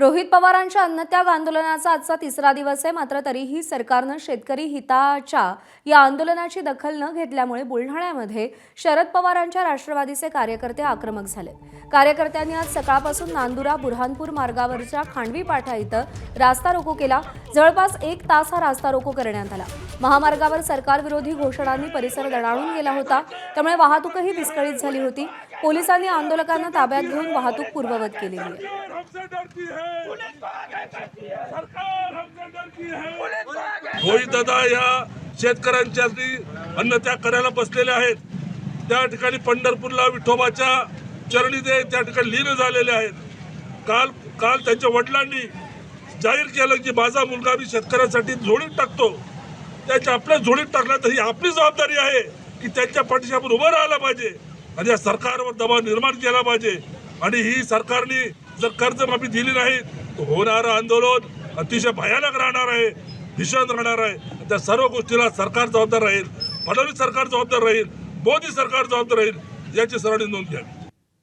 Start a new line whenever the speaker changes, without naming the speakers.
रोहित पवारांच्या अन्नत्याग आंदोलनाचा आजचा तिसरा दिवस आहे। मात्र तरीही सरकारनं शेतकरी हिताच्या या आंदोलनाची दखल न घेतल्यामुळे बुलढाण्यामध्ये शरद पवारांच्या राष्ट्रवादीचे कार्यकर्ते आक्रमक झाले। कार्यकर्त्यांनी आज सकाळपासून नांदुरा बुरहानपूर मार्गावरच्या खांडवी पाठा इथं रास्ता रोको केला। जवळपास 1 तास हा रास्ता रोको करण्यात आला। महामार्गावर सरकारविरोधी घोषणांनी परिसर दणाणून गेला होता, त्यामुळे वाहतूकही विस्कळीत झाली होती। पोलिसांनी आंदोलकांना ताब्यात घेऊन वाहतूक पूर्ववत केलेली आहे।
रोहित दादा या शेतकऱ्यांच्या अन्नत्याग करायला बसलेले आहेत। त्या ठिकाणी पंढरपूरला विठोबाच्या चरणी ते त्या ठिकाणी लीन झालेले आहेत। काल त्यांच्या वडिलांनी जाहीर केलं की माझा मुलगा मी शेतकऱ्यांसाठी झोळीत टाकतो। त्याच्या आपल्या झोळीत टाकला तर ही आपली जबाबदारी आहे की त्यांच्या पाठीशी आपण उभं राहायला पाहिजे आणि या सरकारवर दबाव निर्माण केला पाहिजे। आणि ही सरकारने जर कर्जमाफी दिली नाही तर होणारं आंदोलन अतिशय भयानक राहणार आहे, भीषण राहणार आहे। त्या सर्व गोष्टीला सरकार जबाबदार राहील, फडणवीस सरकार जबाबदार राहील, मोदी सरकार जबाबदार राहील, याची सर्वांनी नोंद घ्यावी।